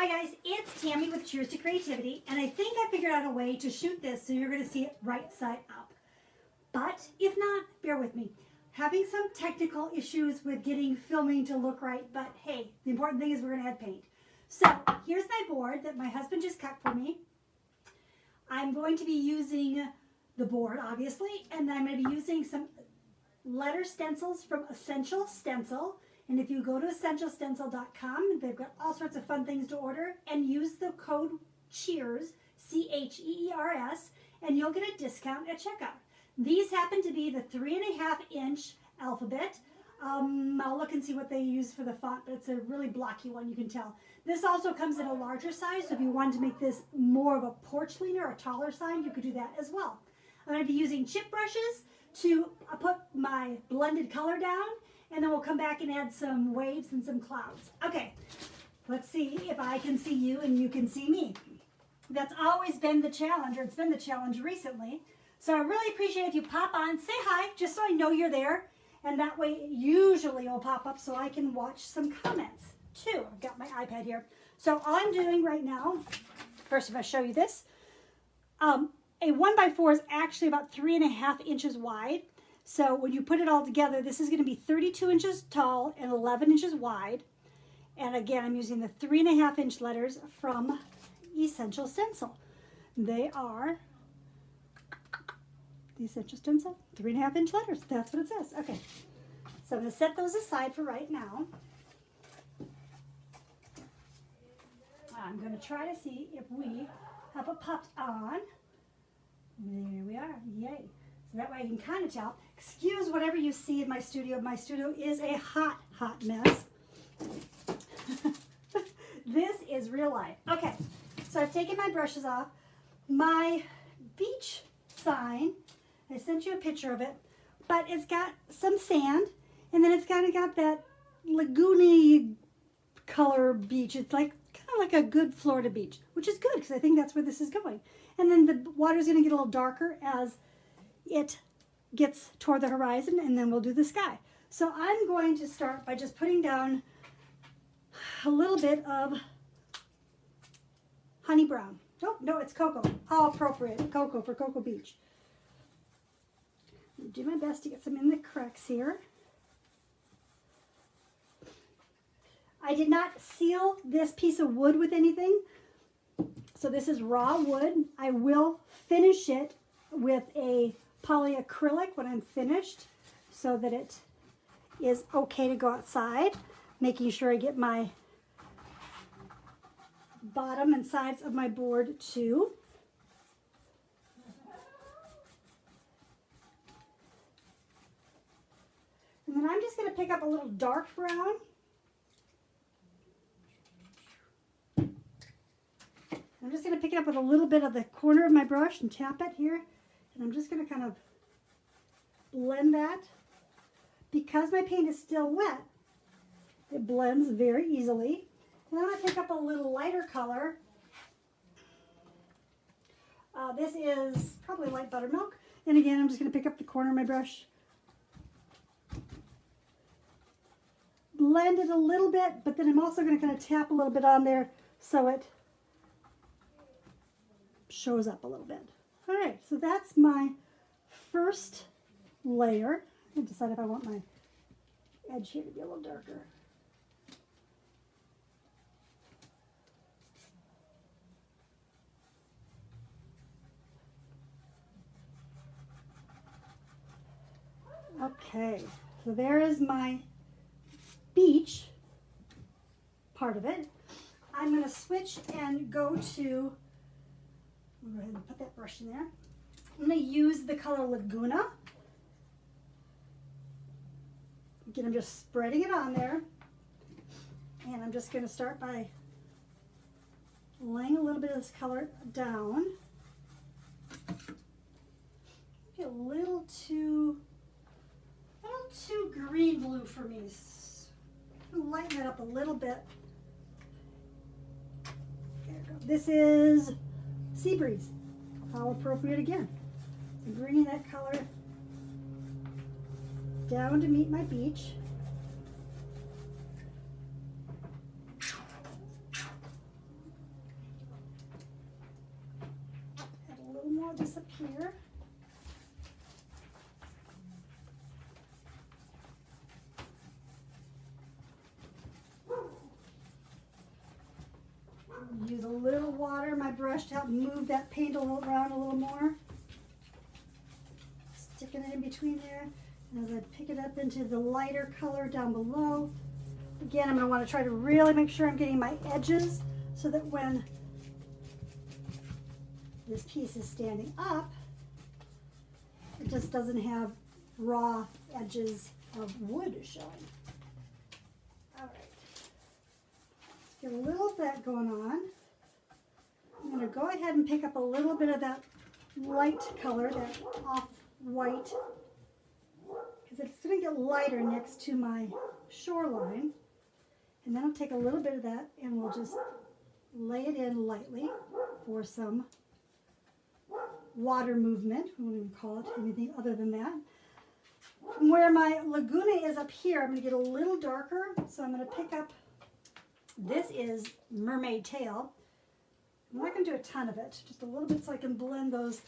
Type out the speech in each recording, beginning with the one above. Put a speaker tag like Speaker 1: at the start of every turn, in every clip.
Speaker 1: Hi guys, it's Tammy with Cheers to Creativity, and I think I figured out a way to shoot this so you're going to see it right side up. But if not, bear with me. Having some technical issues with getting filming to look right, but hey, the important thing is we're going to add paint. So here's my board that my husband just cut for me. I'm going to be using the board, obviously, and I'm going to be using some letter stencils from Essential Stencil. And if you go to essentialstencil.com, they've got all sorts of fun things to order, and use the code CHEERS, C-H-E-E-R-S, and you'll get a discount at checkout. These happen to be the 3.5-inch alphabet. I'll look and see what they use for the font, but it's a really blocky one, you can tell. This also comes in a larger size, so if you wanted to make this more of a porch leaner or taller sign, you could do that as well. I'm going to be using chip brushes to put my blended color down, and then we'll come back and add some waves and some clouds. Okay, let's see if I can see you and you can see me. That's always been the challenge, or it's been the challenge recently. So I really appreciate if you pop on, say hi, just so I know you're there. And that way, usually it'll pop up so I can watch some comments too. I've got my iPad here. So all I'm doing right now, first if I show you this, a 1x4 is actually about 3.5 inches wide. So when you put it all together, this is going to be 32 inches tall and 11 inches wide. And again, I'm using the 3.5-inch letters from Essential Stencil. They are the Essential Stencil 3.5-inch letters. That's what it says. Okay, so I'm going to set those aside for right now. I'm going to try to see if we have it popped on. There we are. Yay. So that way I can kind of tell. Excuse whatever you see in my studio. My studio is a hot, hot mess. This is real life. Okay, so I've taken my brushes off. My beach sign, I sent you a picture of it, but it's got some sand, and then it's kind of got that lagoony color beach. It's like kind of like a good Florida beach, which is good because I think that's where this is going. And then the water's going to get a little darker as it gets toward the horizon, and then we'll do the sky. So I'm going to start by just putting down a little bit of honey brown. Oh, no, it's cocoa. How appropriate. Cocoa for Cocoa Beach. I'll do my best to get some in the cracks here. I did not seal this piece of wood with anything. So this is raw wood. I will finish it with a polyacrylic when I'm finished so that it is okay to go outside, making sure I get my bottom and sides of my board too. And then I'm just going to pick up a little dark brown. I'm just going to pick it up with a little bit of the corner of my brush and tap it here. And I'm just going to kind of blend that. Because my paint is still wet, it blends very easily. And I'm going to pick up a little lighter color. This is probably light buttermilk. And again, I'm just going to pick up the corner of my brush. Blend it a little bit, but then I'm also going to kind of tap a little bit on there so it shows up a little bit. All right, so that's my first layer. I decide if I want my edge here to be a little darker. Okay, so there is my beach part of it. I'm going to switch and go to, I'll go ahead and put that brush in there. I'm going to use the color Laguna. Again, I'm just spreading it on there. And I'm just going to start by laying a little bit of this color down. Maybe a little too green blue for me. Lighten it up a little bit. There we go. This is Sea Breeze. How appropriate again. So bringing that color down to meet my beach. I'll disappear. Use a little water in my brush to help move that paint around a little more. Sticking it in between there. And as I pick it up into the lighter color down below, again, I'm going to want to try to really make sure I'm getting my edges so that when this piece is standing up, it just doesn't have raw edges of wood showing. All right. Get a little of that going on. I'm going to go ahead and pick up a little bit of that light color, that off-white, because it's going to get lighter next to my shoreline. And then I'll take a little bit of that and we'll just lay it in lightly for some water movement. We won't even call it anything other than that. Where my Laguna is up here, I'm going to get a little darker, so I'm going to pick up, this is Mermaid Tail. I'm not going to do a ton of it, just a little bit so I can blend those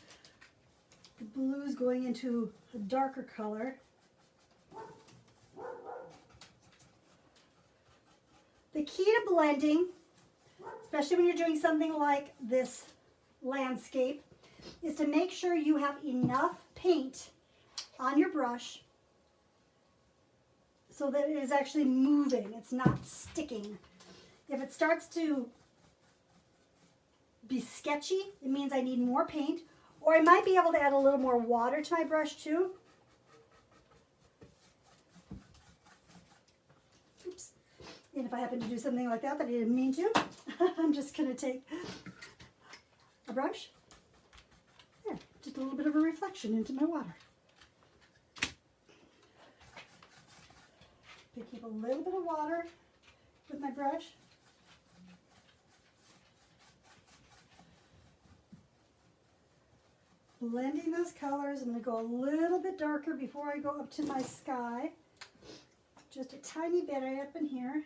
Speaker 1: blues going into a darker color. The key to blending, especially when you're doing something like this landscape, is to make sure you have enough paint on your brush so that it is actually moving, it's not sticking. If it starts to be sketchy, it means I need more paint, or I might be able to add a little more water to my brush too. Oops. And if I happen to do something like that I didn't mean to, I'm just going to take a brush. There, just a little bit of a reflection into my water. Pick up a little bit of water with my brush. Blending those colors. I'm going to go a little bit darker before I go up to my sky. Just a tiny bit right up in here.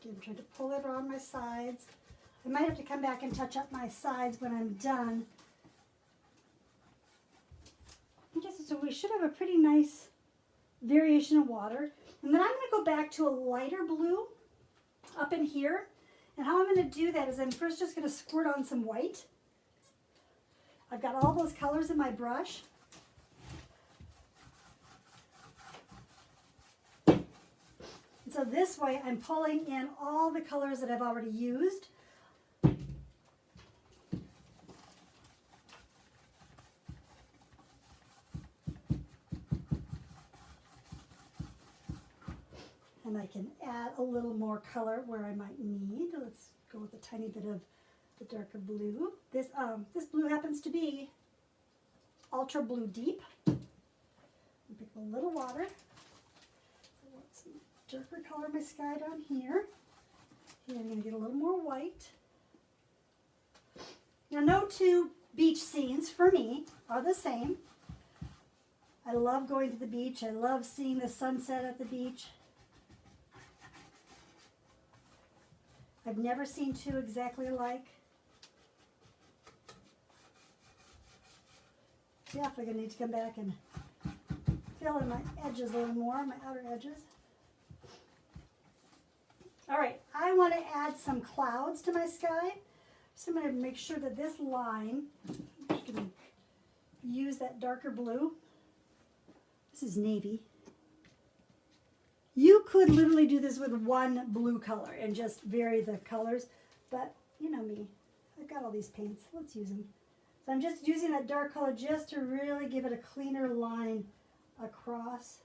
Speaker 1: I'm trying to pull it around my sides. I might have to come back and touch up my sides when I'm done. Okay, so we should have a pretty nice variation of water. And then I'm going to go back to a lighter blue up in here. And how I'm going to do that is I'm first just going to squirt on some white. I've got all those colors in my brush. And so this way I'm pulling in all the colors that I've already used. And I can add a little more color where I might need. Let's go with a tiny bit of the darker blue. This blue happens to be Ultra Blue Deep. Pick a little water. I want some darker color in my sky down here. And I'm going to get a little more white. Now, no two beach scenes for me are the same. I love going to the beach. I love seeing the sunset at the beach. I've never seen two exactly alike. Definitely going to need to come back and fill in my edges a little more, my outer edges. All right, I want to add some clouds to my sky. So I'm going to make sure that this line, I'm just going to use that darker blue. This is navy. You could literally do this with one blue color and just vary the colors, but you know me, I've got all these paints, let's use them. So I'm just using that dark color just to really give it a cleaner line across.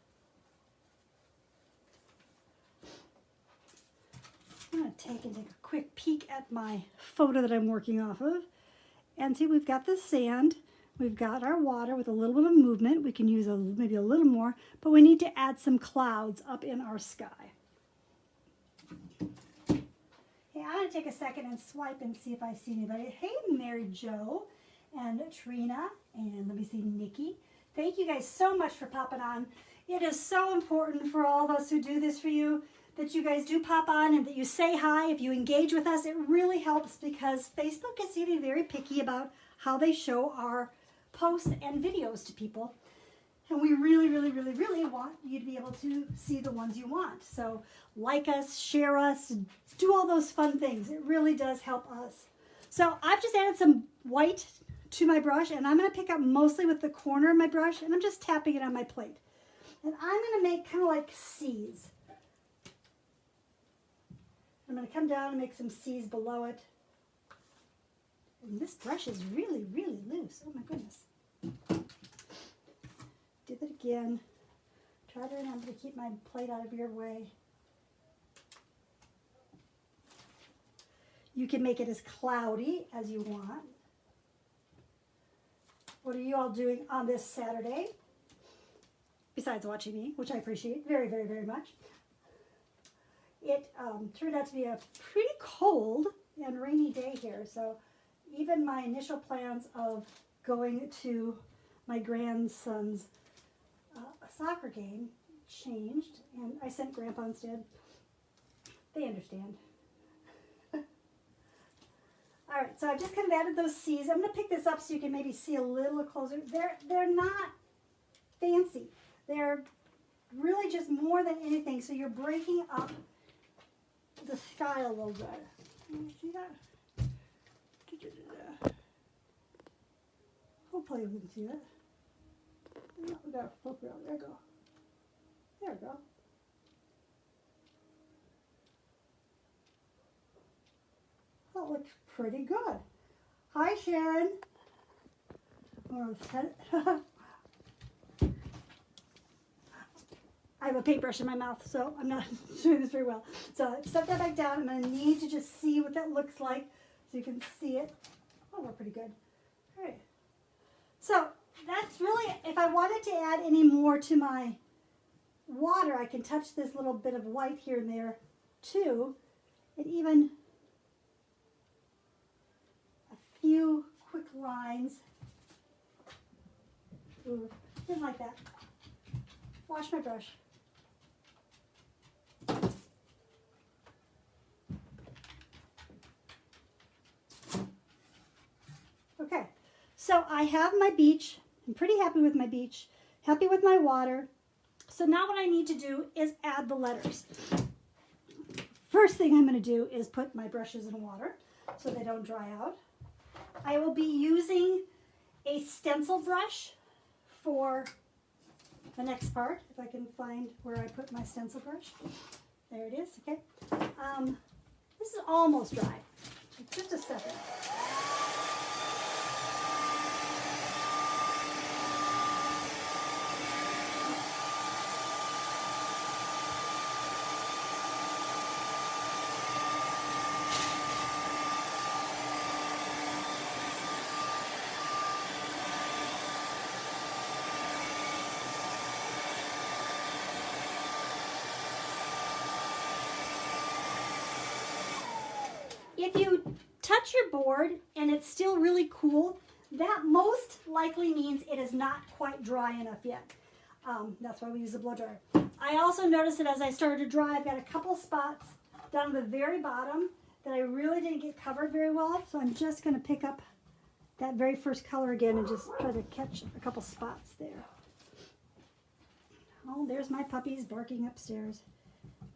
Speaker 1: I'm going to take a quick peek at my photo that I'm working off of. And see, we've got the sand. We've got our water with a little bit of movement. We can use maybe a little more, but we need to add some clouds up in our sky. Hey, I'm going to take a second and swipe and see if I see anybody. Hey, Mary Jo and Trina, and let me see, Nikki. Thank you guys so much for popping on. It is so important for all of us who do this for you that you guys do pop on and that you say hi. If you engage with us, it really helps because Facebook is getting very picky about how they show our posts and videos to people. And we really, really, really, really want you to be able to see the ones you want. So like us, share us, do all those fun things. It really does help us. So I've just added some white to my brush, and I'm going to pick up mostly with the corner of my brush, and I'm just tapping it on my plate. And I'm going to make kind of like C's. I'm going to come down and make some C's below it. And this brush is really, really loose. Oh my goodness. Do that again. Try to remember to keep my plate out of your way. You can make it as cloudy as you want. What are you all doing on this Saturday? Besides watching me, which I appreciate very, very, very much. It turned out to be a pretty cold and rainy day here, so even my initial plans of going to my grandson's soccer game changed, and I sent Grandpa instead. They understand. All right, so I've just kind of added those C's. I'm going to pick this up so you can maybe see a little closer. They're not fancy. They're really just more than anything, so you're breaking up the sky a little bit. See that? Hopefully you can see that. No, we got to flip around. There we go. There we go. That looks pretty good. Hi, Sharon. I have a paintbrush in my mouth, so I'm not doing this very well. So I've set that back down. I'm going to need to just see what that looks like so you can see it. Oh, we're pretty good. All right. So that's really, if I wanted to add any more to my water, I can touch this little bit of white here and there too, and even a few quick lines. Ooh, didn't like that. Wash my brush. Okay, so I have my beach. I'm pretty happy with my beach, happy with my water. So now what I need to do is add the letters. First thing I'm going to do is put my brushes in water so they don't dry out. I will be using a stencil brush for the next part, if I can find where I put my stencil brush. There it is, okay. This is almost dry. Just a second. If you touch your board and it's still really cool, that most likely means it is not quite dry enough yet. That's why we use a blow dryer. I also noticed that as I started to dry, I've got a couple spots down at the very bottom that I really didn't get covered very well. So I'm just going to pick up that very first color again and just try to catch a couple spots there. Oh, there's my puppies barking upstairs.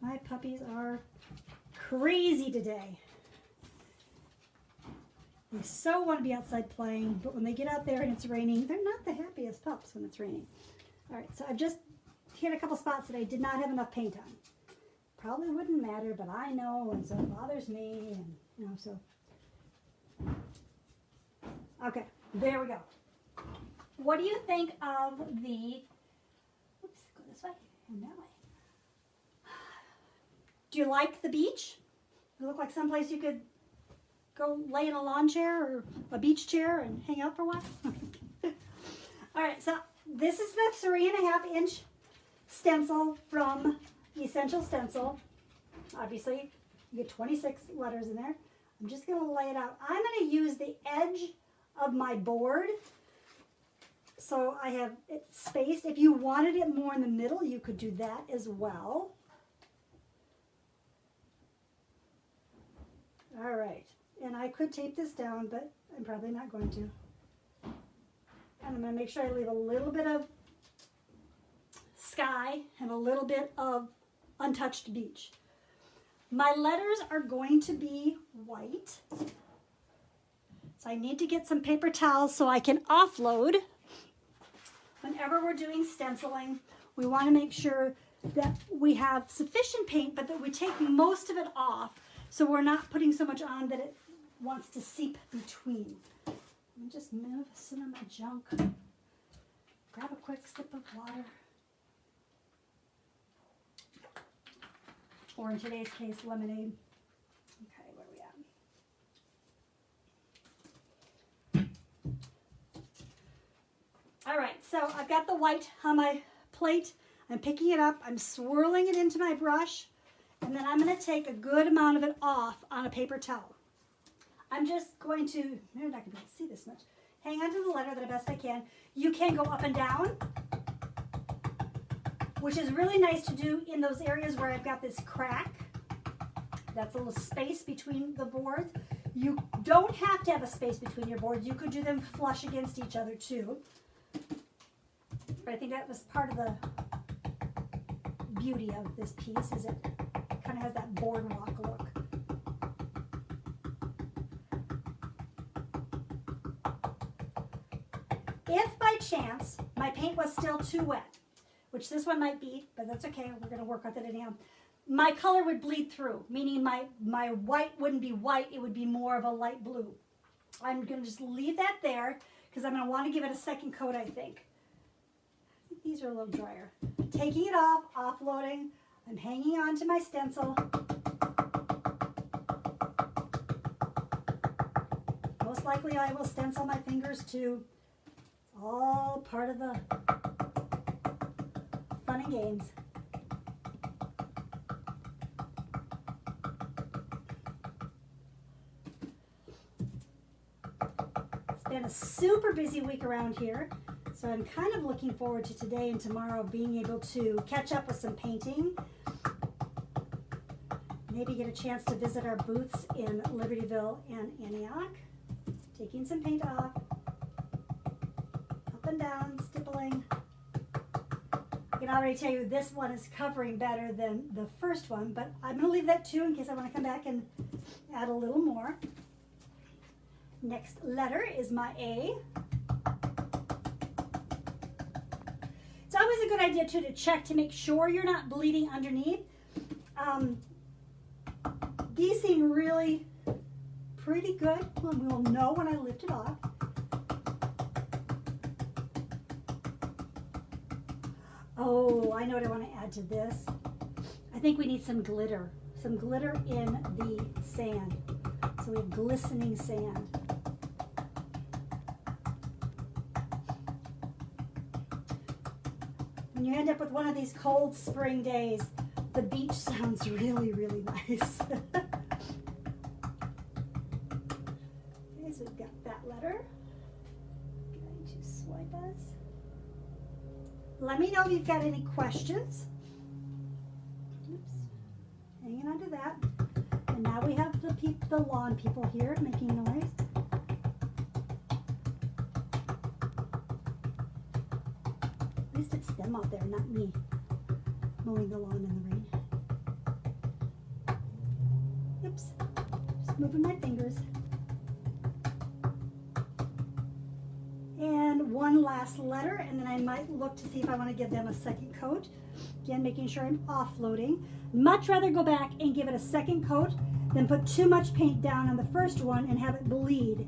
Speaker 1: My puppies are crazy today. They so want to be outside playing, but when they get out there and it's raining, they're not the happiest pups when it's raining. All right, so I've just hit a couple spots that I did not have enough paint on. Probably wouldn't matter, but I know, and so it bothers me, and you know, so. Okay, there we go. What do you think of the, oops, go this way and that way. Do you like the beach? Does it look like someplace you could go lay in a lawn chair or a beach chair and hang out for a while? All right, so this is the 3.5-inch stencil from Essential Stencil. Obviously, you get 26 letters in there. I'm just going to lay it out. I'm going to use the edge of my board so I have it spaced. If you wanted it more in the middle, you could do that as well. All right, and I could tape this down, but I'm probably not going to. And I'm going to make sure I leave a little bit of sky and a little bit of untouched beach. My letters are going to be white. So I need to get some paper towels so I can offload. Whenever we're doing stenciling, we want to make sure that we have sufficient paint, but that we take most of it off so we're not putting so much on that it wants to seep between. Let me just move some of my junk. Grab a quick sip of water. Or in today's case, lemonade. Okay, where are we at? All right, so I've got the white on my plate. I'm picking it up. I'm swirling it into my brush. And then I'm going to take a good amount of it off on a paper towel. I'm just going to, you're not going to be able to see this much. Hang on to the letter the best I can. You can go up and down, which is really nice to do in those areas where I've got this crack. That's a little space between the boards. You don't have to have a space between your boards. You could do them flush against each other too. But I think that was part of the beauty of this piece, is it kind of has that boardwalk look. If by chance my paint was still too wet, which this one might be, but that's okay, we're going to work with it anyhow, my color would bleed through, meaning my white wouldn't be white, it would be more of a light blue. I'm going to just leave that there because I'm going to want to give it a second coat, I think. These are a little drier. Taking it off, offloading, I'm hanging on to my stencil. Most likely I will stencil my fingers too. All part of the fun and games. It's been a super busy week around here, so I'm kind of looking forward to today and tomorrow being able to catch up with some painting. Maybe get a chance to visit our booths in Libertyville and Antioch. Taking some paint off. Up and down, stippling. I can already tell you this one is covering better than the first one, but I'm going to leave that too in case I want to come back and add a little more. Next letter is my A. It's always a good idea too to check to make sure you're not bleeding underneath. These seem really pretty good. Well, we'll know when I lift it off. Oh, I know what I want to add to this. I think we need some glitter in the sand. So we have glistening sand. When you end up with one of these cold spring days, the beach sounds really, really nice. Okay, so we've got that letter. Going to swipe us. Let me know if you've got any questions. Oops. Hanging on to that. And now we have the lawn people here making noise. At least it's them out there, not me mowing the lawn in the rain. Oops. Just moving my fingers. And one last letter, and then I might look to see if I want to give them a second coat. Again, making sure I'm offloading. Much rather go back and give it a second coat than put too much paint down on the first one and have it bleed.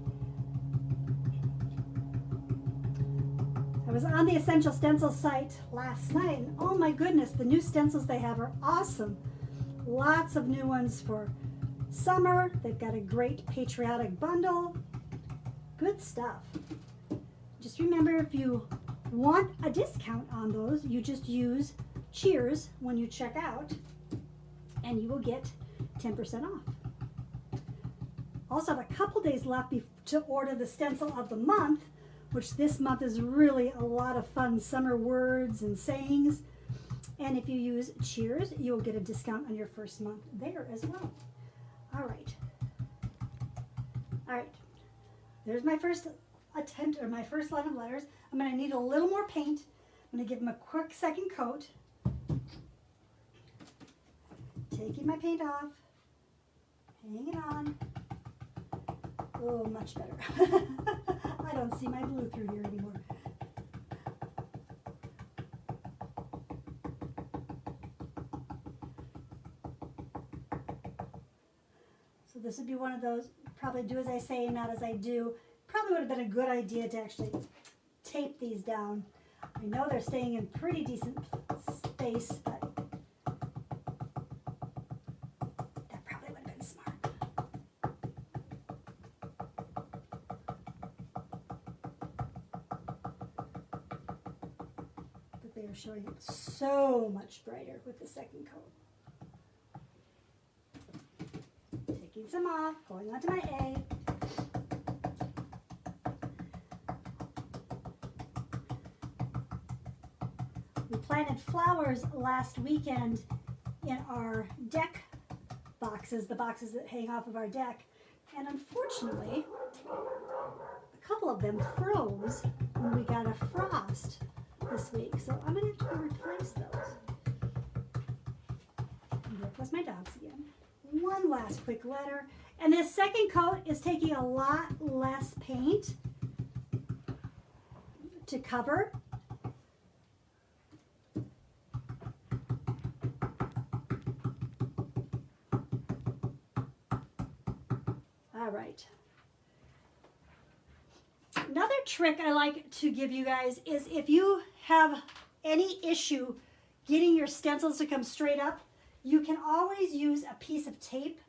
Speaker 1: I was on the Essential Stencil site last night, and oh my goodness, the new stencils they have are awesome. Lots of new ones for summer. They've got a great patriotic bundle. Good stuff. Just remember, if you want a discount on those, you just use Cheers when you check out, and you will get 10% off. Also have a couple days left to order the stencil of the month, which this month is really a lot of fun summer words and sayings. And if you use Cheers, you'll get a discount on your first month there as well. All right. All right. There's my first attempt, or my first line of letters. I'm going to need a little more paint. I'm going to give them a quick second coat. Taking my paint off. Hang it on. Oh, much better. I don't see my blue through here anymore. So this would be one of those, probably do as I say and not as I do. Probably would have been a good idea to actually tape these down. I know they're staying in pretty decent space, but that probably would have been smart. But they are showing up so much brighter with the second coat. Taking some off, going on to my A. We planted flowers last weekend in our deck boxes, the boxes that hang off of our deck. And unfortunately, a couple of them froze when we got a frost this week. So I'm going to have to replace those. And there goes my dogs again. One last quick letter. And this second coat is taking a lot less paint to cover. All right. Another trick I like to give you guys is if you have any issue getting your stencils to come straight up, you can always use a piece of tape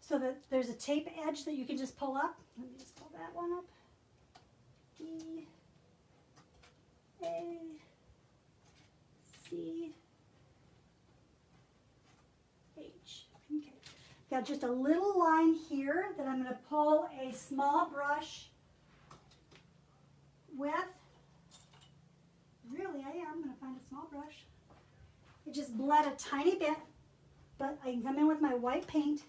Speaker 1: so that there's a tape edge that you can just pull up. Let me just pull that one up. E, A, C, H. Okay. Got just a little line here that I'm going to pull a small brush with. Really, I am going to find a small brush. It just bled a tiny bit, but I can come in with my white paint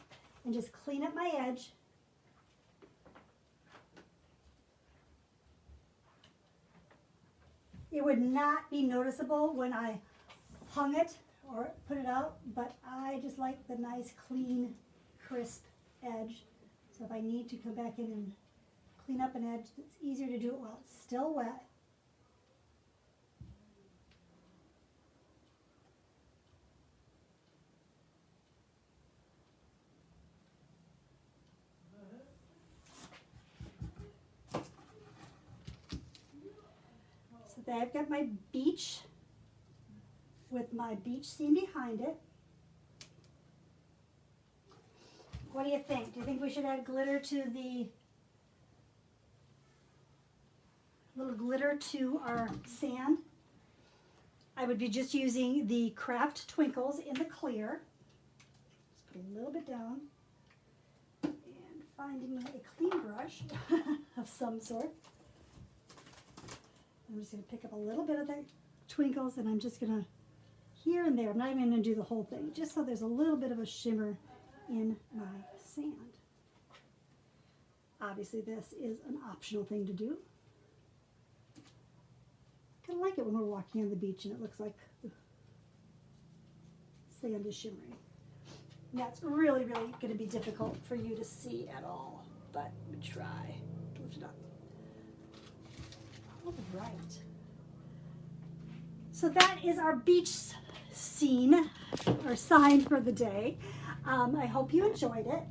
Speaker 1: and just clean up my edge. It would not be noticeable when I hung it or put it out, but I just like the nice, clean, crisp edge. So if I need to come back in and clean up an edge, it's easier to do it while it's still wet. So there I've got my beach with my beach scene behind it. What do you think? Do you think we should add glitter to the little glitter to our sand? I would be just using the Craft Twinkles in the clear. Just put a little bit down and finding me a clean brush of some sort. I'm just going to pick up a little bit of the twinkles and I'm just going to here and there. I'm not even going to do the whole thing, just so there's a little bit of a shimmer in my sand. Obviously this is an optional thing to do. I kind of like it when we're walking on the beach and it looks like the sand is shimmering. And that's really, really going to be difficult for you to see at all, but we try. Lift it up. All right. So that is our beach scene or sign for the day. I hope you enjoyed it,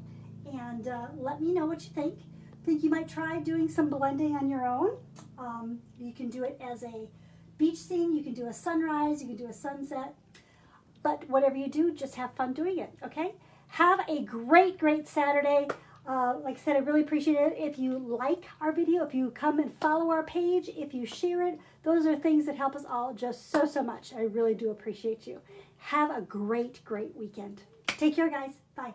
Speaker 1: and let me know what you think. Think you might try doing some blending on your own. You can do it as a beach scene, you can do a sunrise, you can do a sunset, but whatever you do, just have fun doing it, okay? Have a great, great Saturday. Like I said, I really appreciate it if you like our video, if you come and follow our page, if you share it. Those are things that help us all just so, so much. I really do appreciate you. Have a great, great weekend. Take care, guys. Bye.